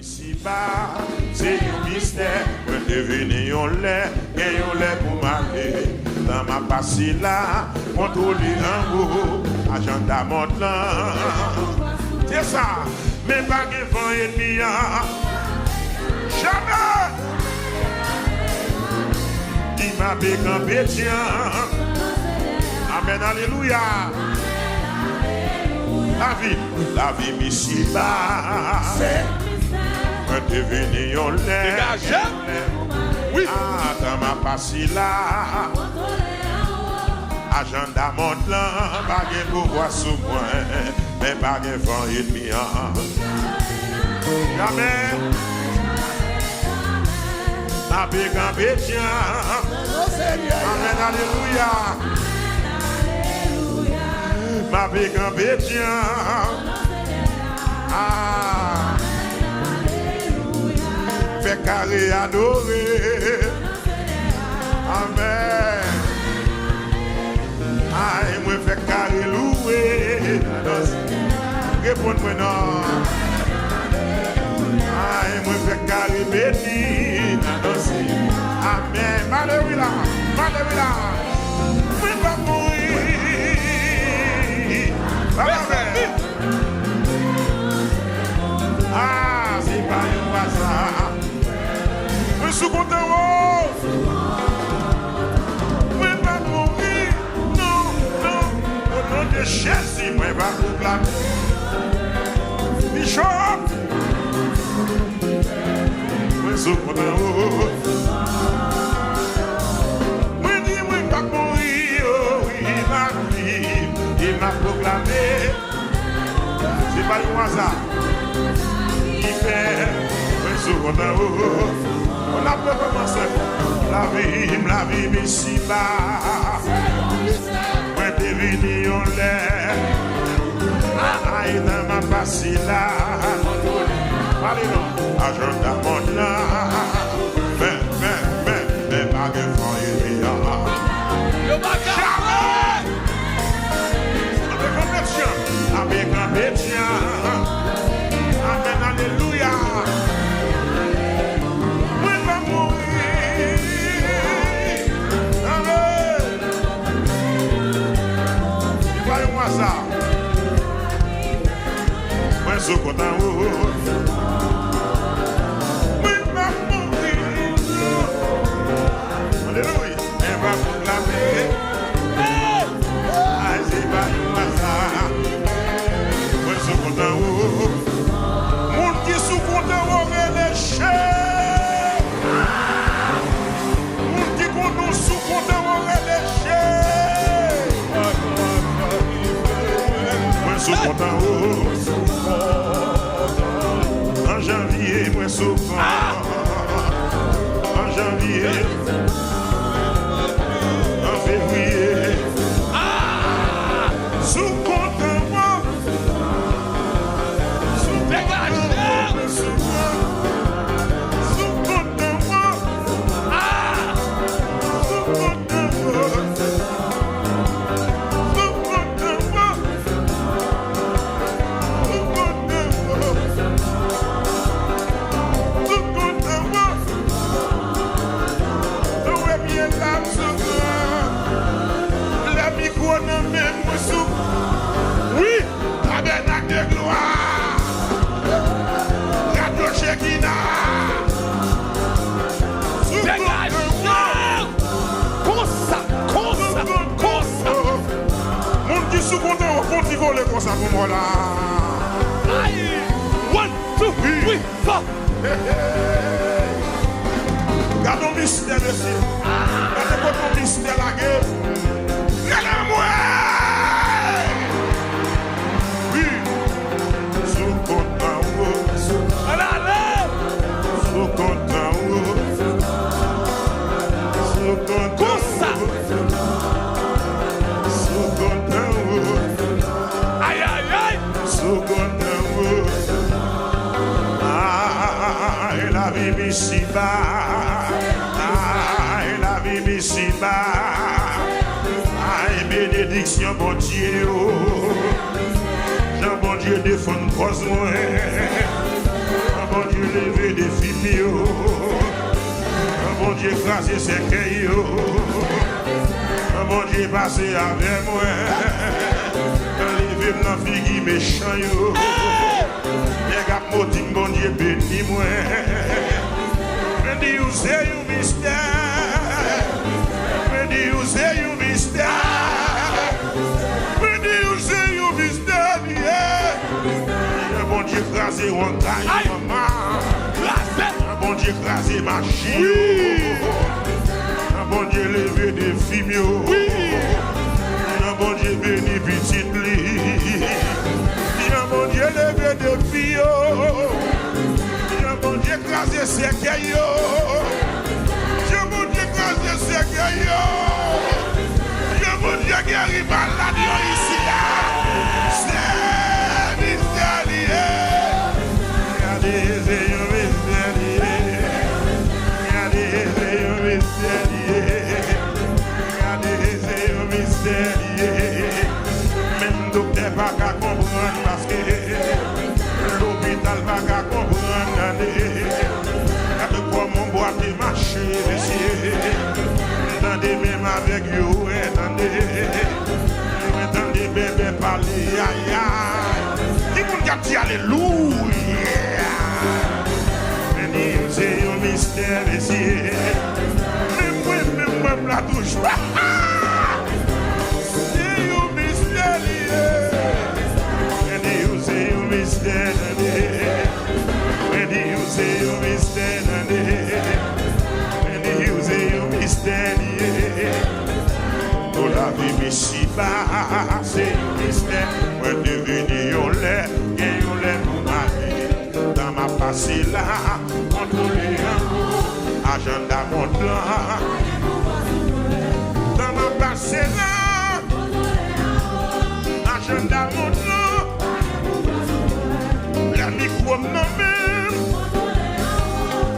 ici-bas, c'est un mystère. Je devine un lait, et un lait pour marquer. Dans ma passée là, contrôler un mot, agenda monte là. C'est ça, mais pas de vent ennemi. Jamais. Il m'a bécampé, tiens. Amen, alléluia. La vie ici-bas, c'est devenu un lait. Oui. Ah, dans ma passée là, agenda monte là, pas de pouvoir sous moi, mais pas de vent ennemi. Jamais. La bécampé, tiens. Amen, alléluia. Ma bécampé, tiens. Ah. Fait carré adorer. Amen. Ah, et moi fait carré louer. Réponds-moi non. Ah, et moi fait carré béni. Amen. Malheureusement, malheureusement. Oui, pas mourir. Ah, c'est pas un hasard. Je suis content. Oui, pas mourir. Non, non. Au nom de Jésus, moi, va proclamer. Bishop. Je suis content. Il m'a proclamé, c'est pas le hasard. Il fait un second en haut. On a pas commencé. La vie ici-bas. Moi, t'es venu en l'air. Ah, il m'a passé là. Parlez-nous. Agenda mon là. Mais, pas de fond, il y a. Avec un métier. Amen, alléluia. Oui, va mourir. Amen. Voyez-moi ça. Moi, je suis content. Oui, va mourir. Alléluia. Elle va proclamer. Moun qui sous content ou relâché. Moun qui nous sous content ou relâché. Moi sous content en janvier, moi sous content en janvier, en février. Sous content moi. Oui, tabernacle de gloire. Radio Shekina. Consa. Mon qui sous content au fond qui vole comme ça pour moi là. 1, 2, 3, 4. Gardons le mystère de Dieu. Gardons le mystère de la guerre. Regardez-moi. La vie ici-bas, la vie ici-bas, bénédiction bon Dieu, Jean bon Dieu défend cause moi, bon Dieu levé des filles, bon Dieu écrasé ses cailloux, bon Dieu passé avec moi, levé dans fille qui méchant yo, les gars moting bon Dieu béni moi, mais you say you mystère, mais you say you mystère, mais you say you mystère, bon Dieu écrasé on taille maman. Bon Dieu écrasé ma chie, bon Dieu levé des filles, bon Dieu béni petite lit, bon Dieu levé des filles, bon Dieu écrasé ses cailloux, bon Dieu écrasé ses cailloux, bon Dieu guéri malade ici là, c'est mystérieux, regardez. Même docteur pas qu'à comprendre parce que l'hôpital pas qu'à comprendre. De quoi mon boîte est marché, attendez même avec vous, attendez bébé parler, aïe aïe. Qui vous dit alléluia? C'est un mystère ici. Même moi, la touche. C'est un mystère. C'est un mystère. C'est un mystère. Pour la vie ici bas, c'est un mystère. Moi, devenir un lait, et un lait pour ma vie. Dans ma passé là, contrôler agenda mon plan. Dans ma passé là, agenda mon plan. La micro même,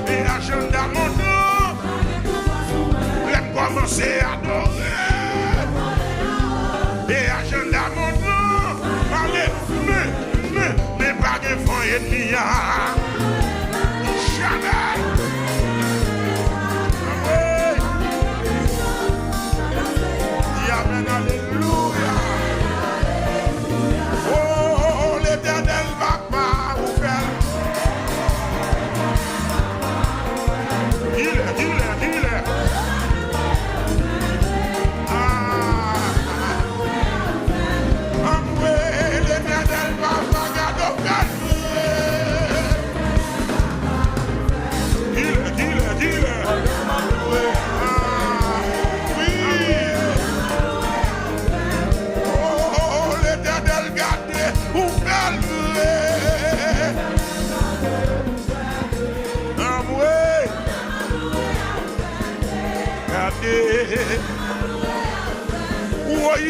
et agenda mon plan. L'aime commencer à adorer. Et agenda mon plan. Allez, mais pas de fond ennemi. Jamais. Amen, alléluia. Oh, l'Éternel va pas vous faire. Dis-le. L'Éternel va pas garder. Dis-le. Oui,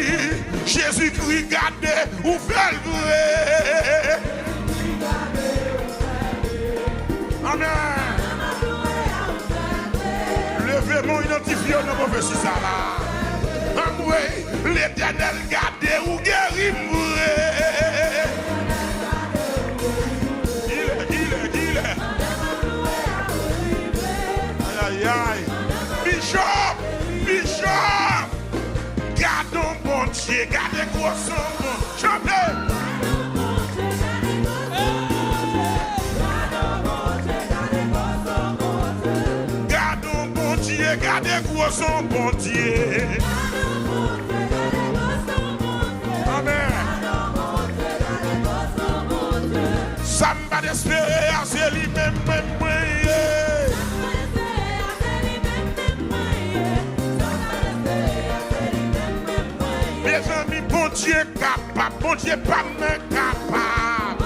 Jésus-Christ gardez ou fait le vrai. Amen. Levez-moi identifié dans la prophétie ça là. Oui, l'Éternel gardez ou guérit vrai. Dis-le. Aïe. Bishop. Gardons bon Dieu, gardez quoi son bon. Chantez. Gardons bon Dieu, gardez quoi son bon Dieu. Amen. Ça m'a d'espérer, c'est lui-même. Bon Dieu capable, bon Dieu pas même capable.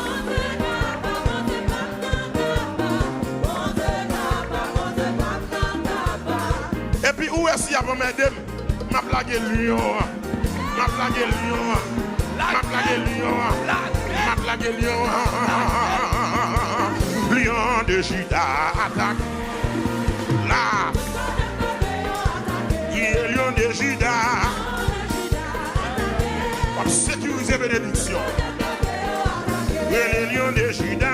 Et puis où est-ce qu'il y a pour m'aider? Ma blague lion. Lion de Juda attaque. Là. Il est lion de Juda. Sécuriser bénédiction. Et les lions de Juda,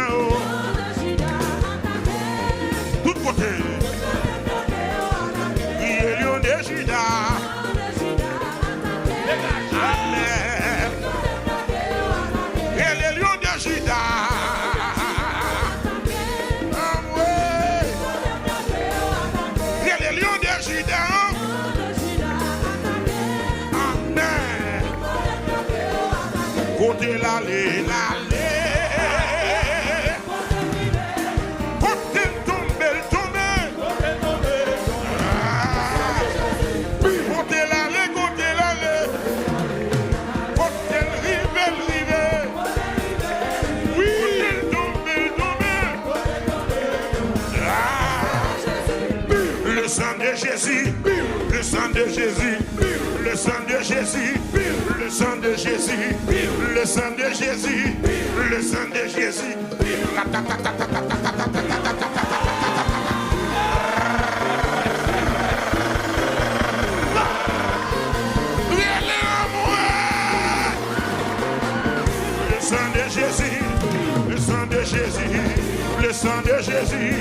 sang de Jésus, le sang de Jésus, le sang de Jésus, le sang de Jésus, le sang de Jésus, le sang de Jésus. Le sang de Jésus, le sang de Jésus, le sang de Jésus,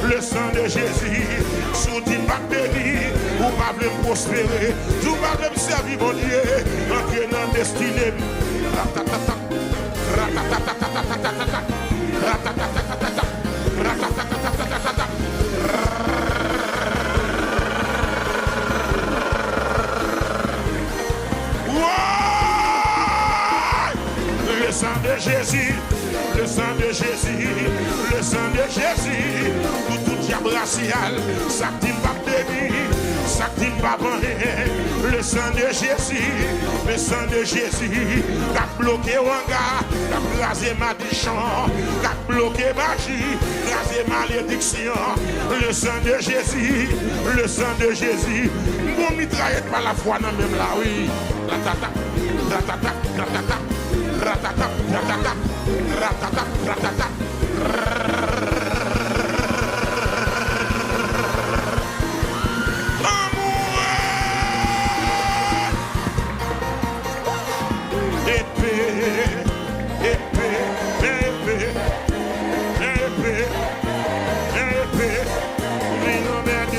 le sang de Jésus. Sous dit pas béni, ou pas me prospérer, ou pas me servir mon Dieu, entrer dans la destinée. Ratatata, ratatata, ratatata, ratatata. Le sang de Jésus, le sang de Jésus, le sang de Jésus, tout diable racial, ça qui va béni, ça qui va rien. Le sang de Jésus, le sang de Jésus, qui a bloqué Wanga, qui a rasé malédiction, qui a bloqué magie, rasé malédiction. Le sang de Jésus, le sang de Jésus, mon mitraillette par la foi dans même là, oui. Ratata, ratata, ratata. Ratata, ratata, ratata, ratata. Amour, épée, épée, épée, épée, épée. Oui, non, merde,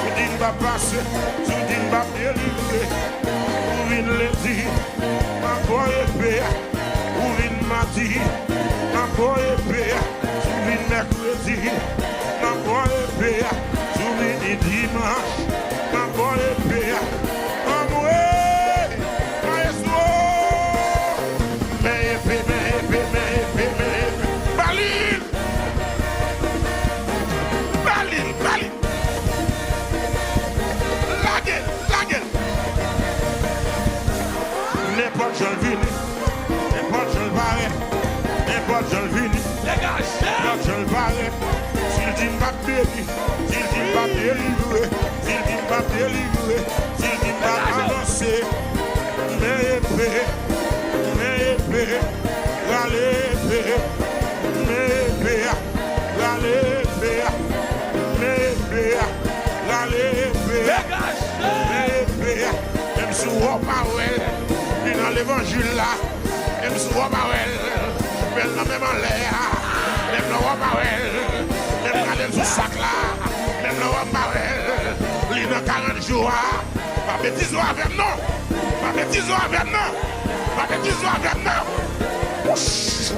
tu dis ne va passer, tu dis ne va délivrer. Oui, le dit. Encore épée, ou une mardi, encore épée, ou une mercredi, encore épée, ou une dimanche, encore épée, amoué, maestro, mais épée, Baline, la gueule. N'importe je le vini, n'importe je le barre, n'importe je le vini, n'importe je le barre. S'il dit pas béni, s'il dit pas délivrer, s'il dit pas délivrer, s'il dit pas avancer, mais épée, la l'épée, mais épée, la l'épée, mais épée, la l'épée, mais épée, même si on va dans l'évangile là, même si on va même en l'air, même le roi même dans le sac là, même le roi il dans 40 jours, pas bêtise avec non, pas bêtise avec non, pas bêtise avec non. Bon, c'est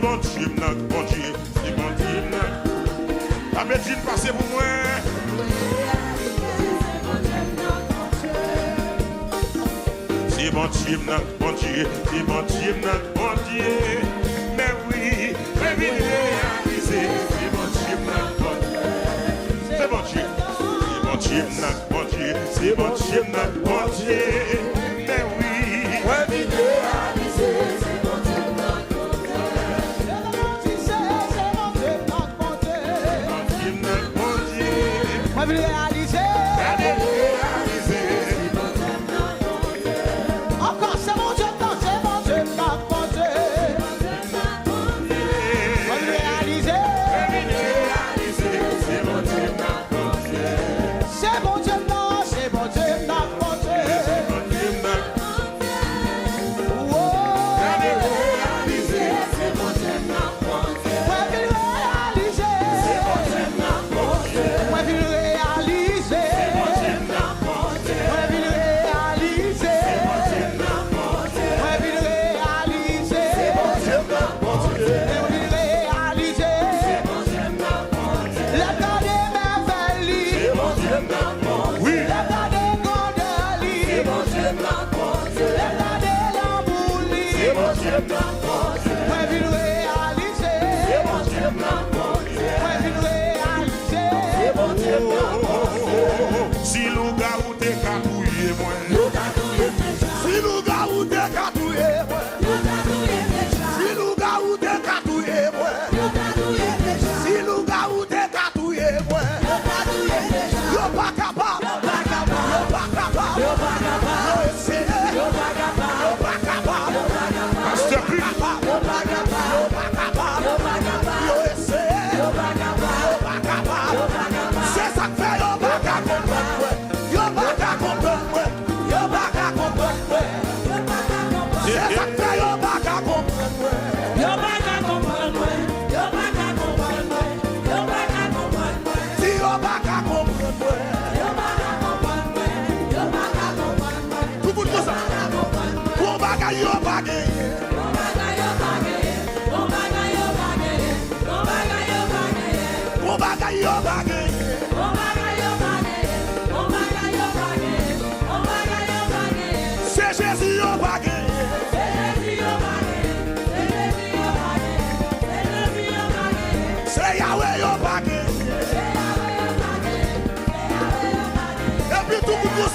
bon Dieu, bon Dieu, c'est bon Dieu. La médecine passée pour moi. C'est bon Dieu, bon Dieu, c'est bon Dieu, bon Dieu. Mais oui, mais oui, réalisé, c'est bon Dieu, bon Dieu. C'est bon Dieu, bon Dieu, bon Dieu, c'est bon Dieu, bon Dieu. Mais oui, ouais, réalisé, c'est bon Dieu, bon Dieu. Encore, c'est mon Dieu, c'est mon Dieu, bon Dieu.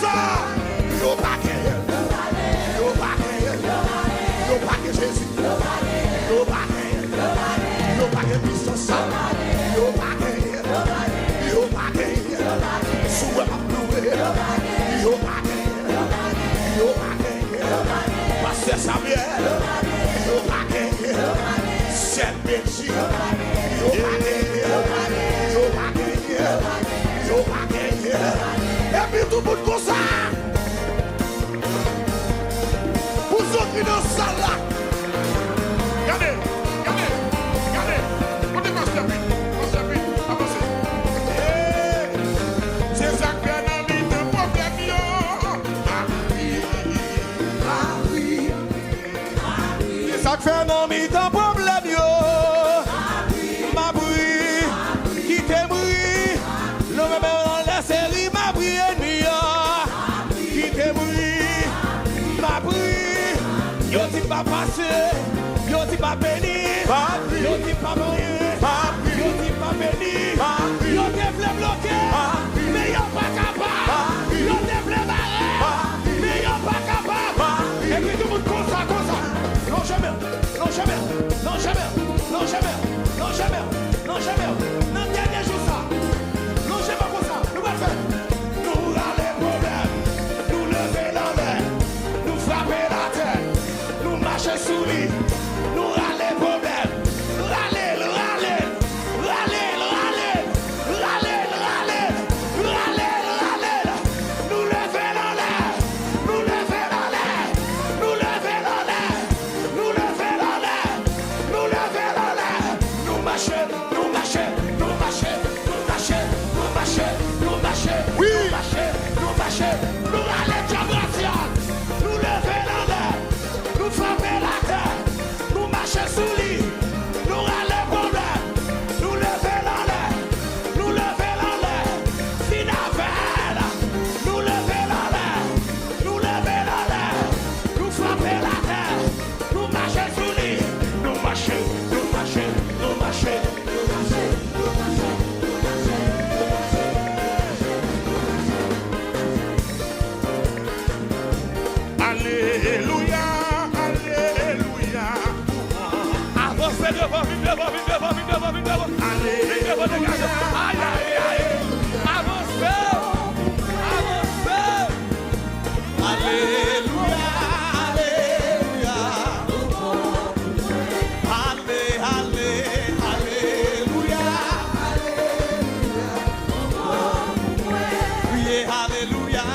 ça. Yo pas que Jésus. Yo pas que puissance. Yo pas que sous ma plouée. Yo pas que Pasteur Samuel. Yo pas que Saint Benji. Yo pas que et puis tout le monde comme ça. Pour ceux qui dans la salle là. Regardez. On est pasteur vite. Avancez. C'est ça que dans vie de problème. C'est ça que fait dans vie de problème. Ma bruit. Qui t'aime bruit. L'homme dans la série. Ma bruit ennemi. Qui t'aime bruit. Ma bruit. Yo ti pas passer. Yo ti pas béni. Yo ti pas mourir. Yo ti pas béni. Yo te vle bloquer. Mais yo pas capable. Yo te vle barrer. Mais yo pas capable. Et puis tout le monde comme ça. Non jamais. Non dernier jour ça. Non jamais comme ça. Nous va faire. Nous râler problème. Nous lever la main. Nous frapper la terre. Nous marcher sous lui. Nous râler problème. Râler. Nous lever la l'air. Nous lever la l'air. Nous lever la l'air. Nous lever la l'air. Nous lever la l'air. Nous marcher. Oui. Nous marcher. Nous râler Diagratia. Nous lever la l'air. Nous frapper la terre. Nous marcher sous lui. Nous râler problème. Nous lever la l'air. Nous lever la l'air. Finavelle. Nous lever la l'air. Nous lever la l'air. Nous frapper la terre. Nous marcher sous lui. Nous marcher. Alléluia. Avancez devant. Alléluia. Aïe. Avancez. Alléluia. Priez Alléluia.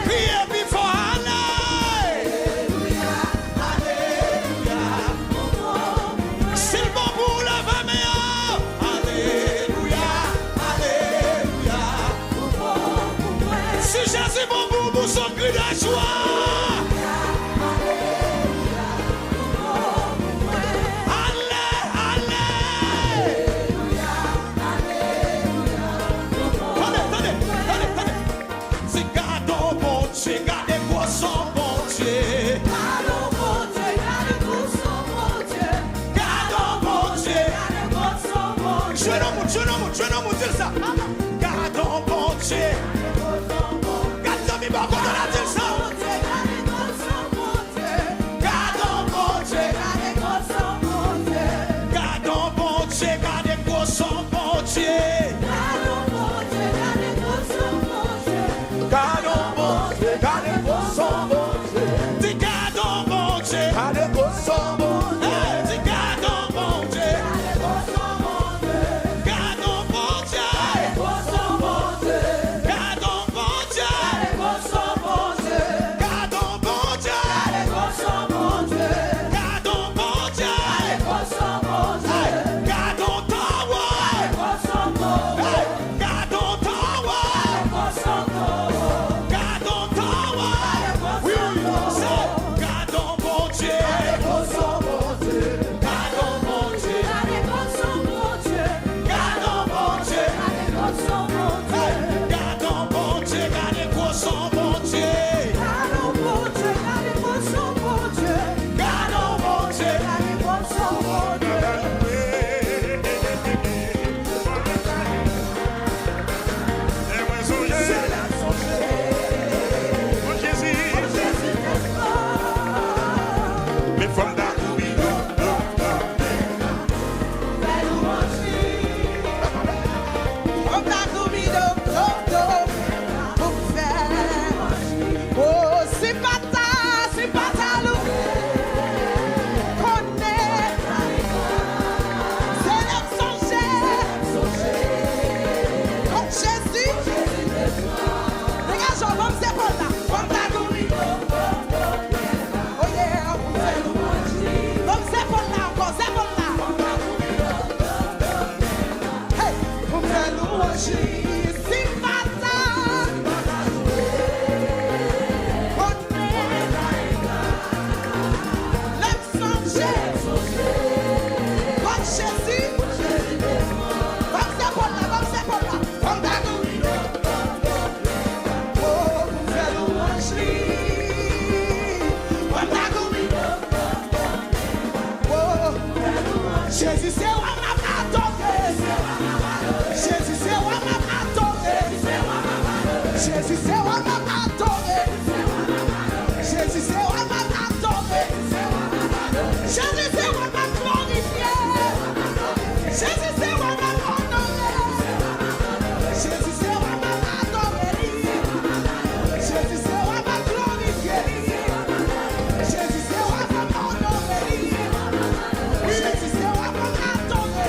Priez before c'est le bon pour la famille. Alléluia. Si Jésus bon pour son cri de joie. Je ne vous dis ça. Gardons bon Dieu. Gardons mi bon Dieu ça. Gardons bon Dieu. Gardons bon Dieu. Gardez son bon Dieu. Gardons bon Dieu. Gardez son bon Dieu. Dis gardons bon Dieu. Gardez son bon Dieu. Dis gardons bon Dieu. God Jésus, c'est moi qui adore. Jésus, c'est moi qui adore. Jésus, c'est moi qui glorifié. Jésus, c'est moi qui honoré. Jésus, c'est moi qui adoré. Jésus, c'est moi qui glorifié. Jésus, c'est moi qui honoré. Jésus, c'est moi qui adoré.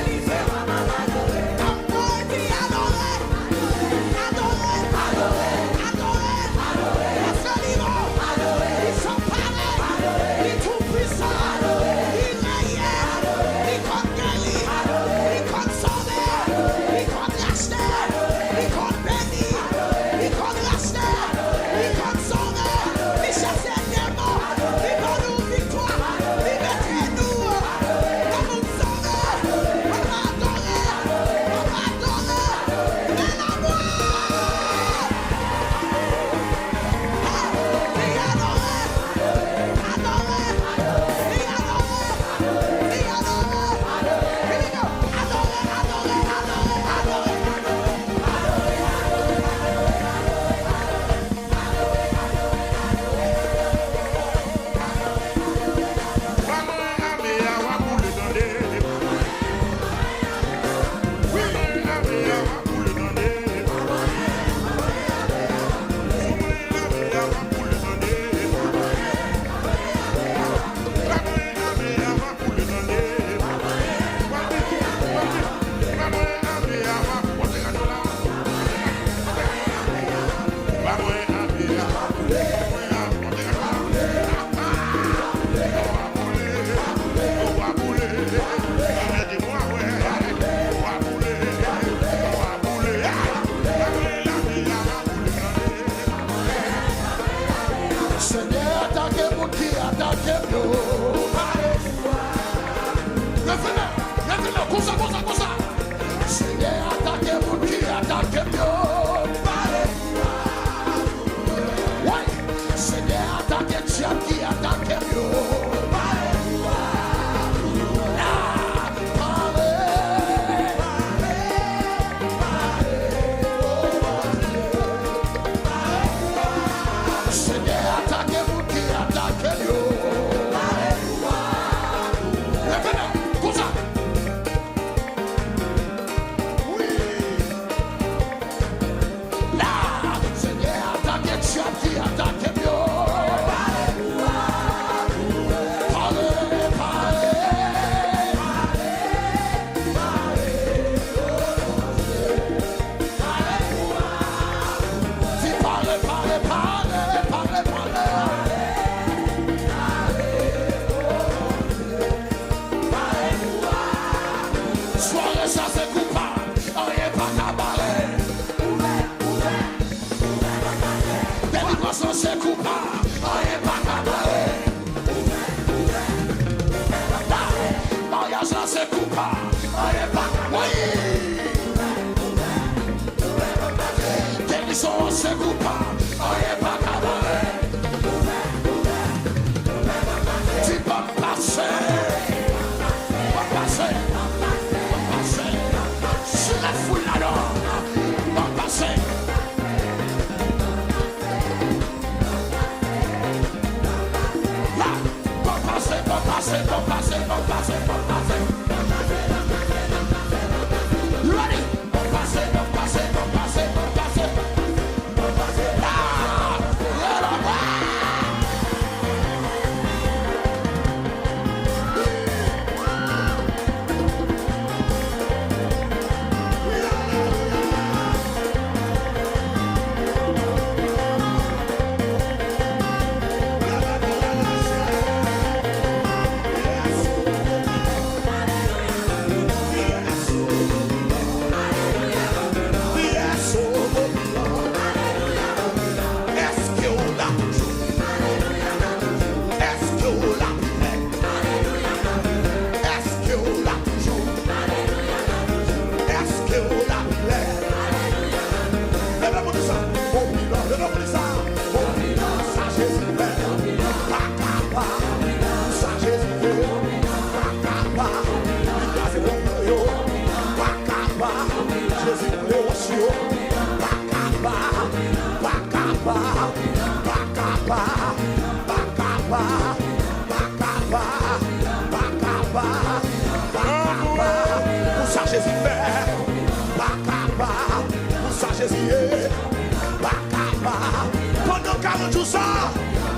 jour ça,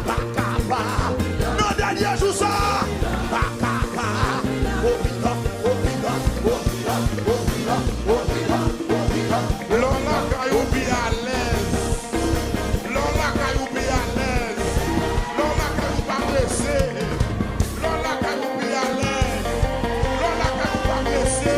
pas capable. Non, dernier jour ça, pas capable. Lola Kayou be à l'aise. Lola Kayou be à l'aise. Lola Kayou pas blessé. Lola Kayou be à l'aise. Lola Kayou pas blessé.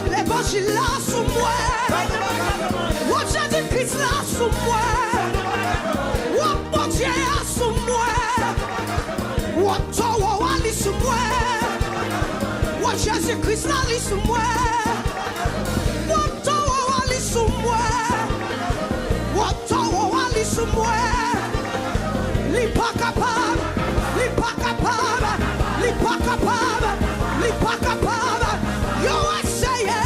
L'évangile là sous moi. Oh Jésus-Christ là sous moi. Oh mon Dieu là sous moi. Oh toi Ali sous moi. Oh Jésus-Christ là li sous moi. Oh toi Ali sous moi. Oh toi Ali sous moi. Li pas capable. Li pas capable. Li pas capable. Li pas capable. Yo essayé.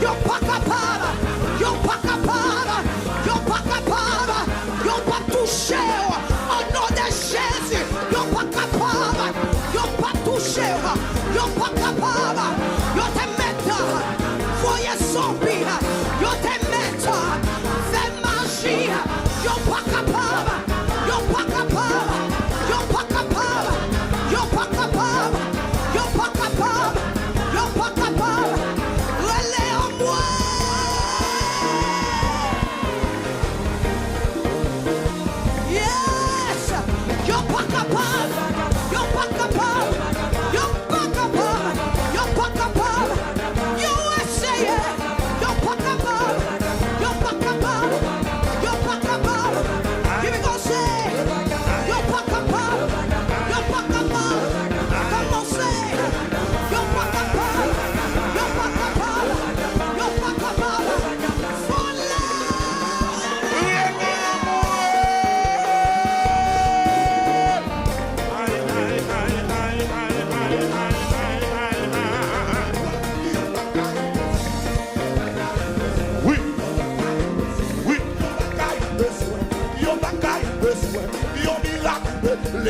You're pas capable, you're pas capable, you're pas capable, you're pas touché au nom de Jésus, you're pas capable, you're pas touché, you're pas capable, you're te mettre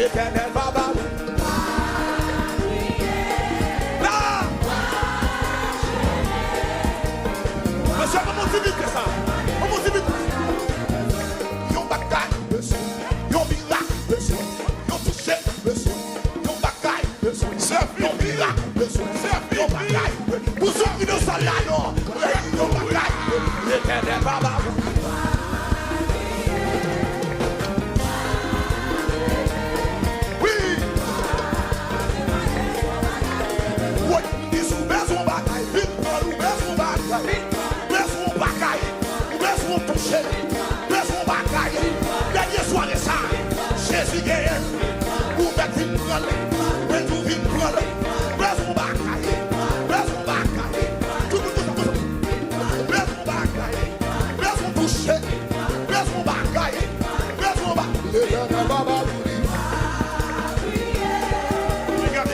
L'éternel va battre. Là. Monsieur, comment tu dis que ça? Comment tu dis que ça? Yon bagaille, monsieur. Yon miracle, monsieur. Yon touché, monsieur. Yon bagaille, monsieur. Yon miracle, monsieur. Yon bagaille. Pour ceux qui ne sont là, non. Yon bagaille. L'éternel va battre. Laisse-moi bagaille, dernier soir de ça, Jésus gagne, ou mettre une prole, mettre une prole, laisse-moi bagaille, laisse-moi bagaille, laisse-moi bagaille, laisse-moi toucher, laisse-moi bagaille, laisse-moi bagaille. Regarde,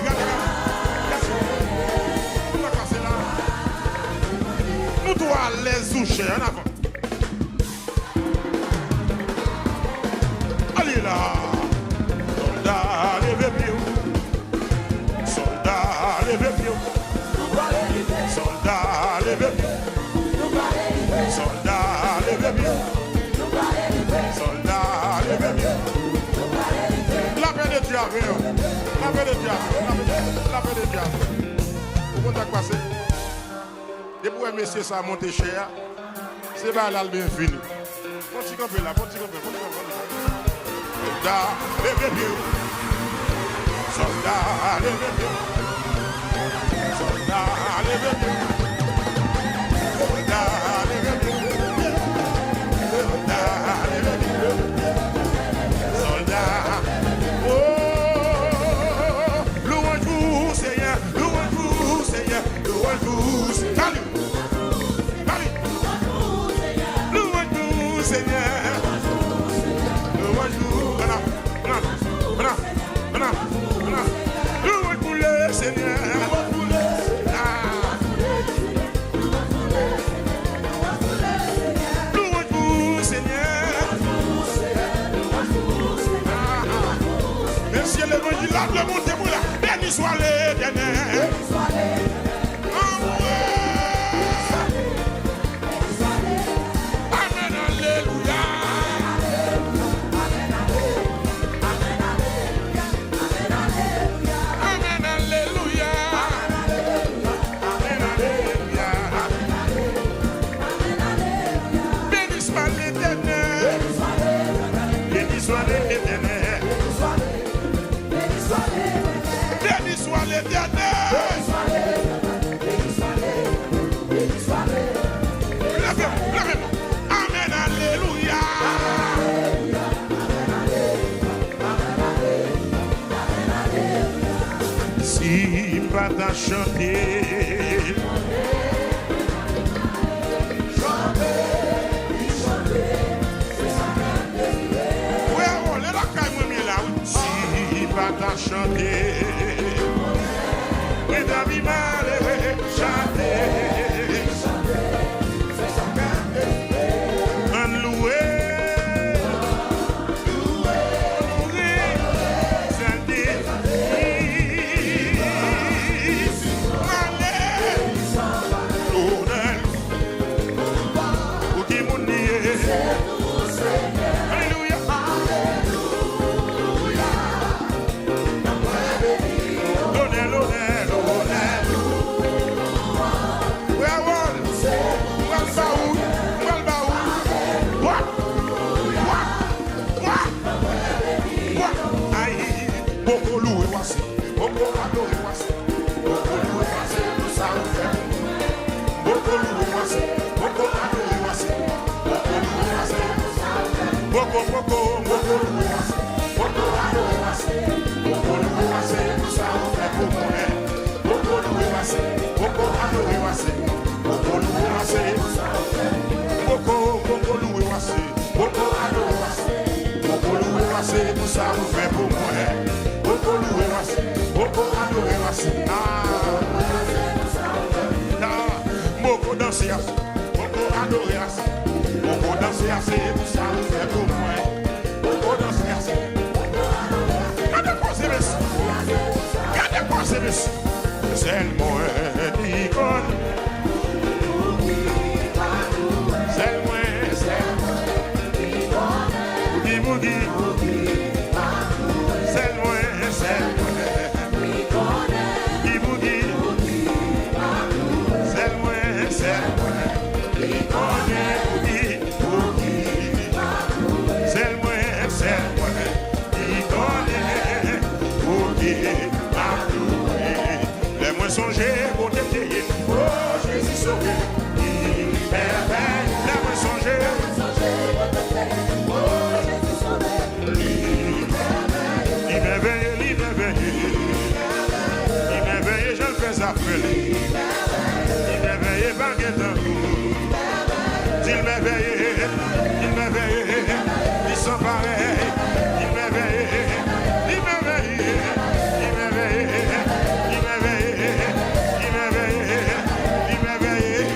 nous dois les toucher en avant. Soldat, levez-vous. Soldat, levez-vous. Soldat, levez-vous. Soldat, levez-vous. Soldat, levez-vous. La paix de Dieu avec vous. La paix de Dieu avec vous. La paix de Dieu avec vous. Vous comptez passer. Et pour un monsieur, ça a monté cher. C'est pas là le bien fini. Continue là, continue. Soldat, levez-vous. Soldat, levez-vous. Soldat, levez-vous. Soldat, levez-vous. Soldat, levez-vous. Soldat. Oh, louange-vous, Seigneur. Louange-vous, Seigneur. Louange-vous, Seigneur. Louange-vous, Seigneur. Louange pour le Seigneur. Louange pour Seigneur. Merci l'évangile, la montée pour là. Béni soit l'Éternel. Amen, alléluia. Amen, alléluia. Si pas à chanter, si pas à chanter, mais David m'a chanter. plus. C'est moi qui connais. C'est moi qui connais. Boogie, boogie. C'est moi qui connais. Boogie, boogie. C'est moi qui connais. Boogie, boogie. C'est moi qui connais. Boogie, les moins songés pour t'étayer. Oh, Jésus sauvé. Merveille, les moins songés. Oh, Jésus sauvé. Il m'éveille, je le fais appeler. Il m'éveille, baguette en coup. Il m'éveille, il s'en pareil. Il m'éveille, il m'éveille, il m'éveille, il m'éveille, il m'éveille, il m'éveille.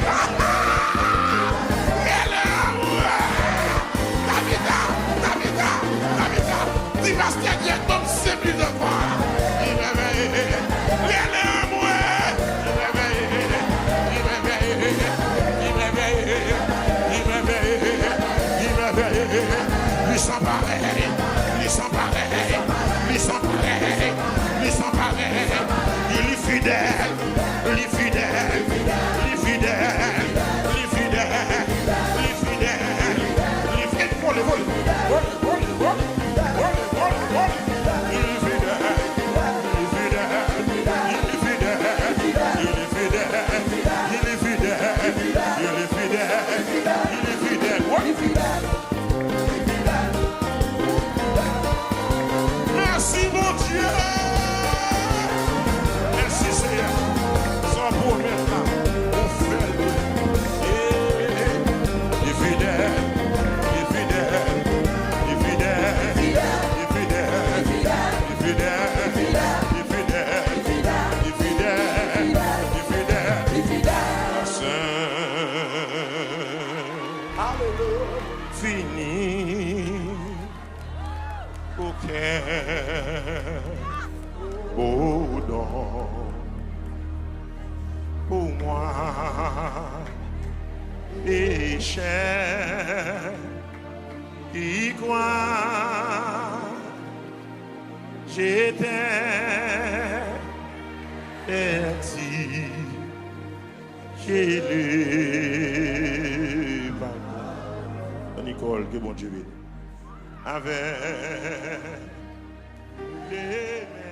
Tabitha, dis Bastien, il y a comme c'est plus de quoi. Il m'éveille, il est moi. Il m'éveille, il m'éveille, il m'éveille, il m'éveille, il m'éveille. Lui sans pareil, lui sans pareil, lui sans pareil, lui sans pareil. Il est fidèle, il est fidèle, il est fidèle, il est fidèle, il est fidèle, il est fidèle. Volez. Merci mon Dieu. Merci Seigneur. Sans pour maintenant. On fait. Il est fidèle. Il est fidèle. Il est fidèle. Il est fidèle. Il est fidèle. Il est fidèle. Il est fidèle. Saint. Fini. Ok. Oh non. Pour moi. Péché. Qui croit. J'étais perdu. J'ai le wagon. Nicole, que bon Dieu bénisse. Avec les mains.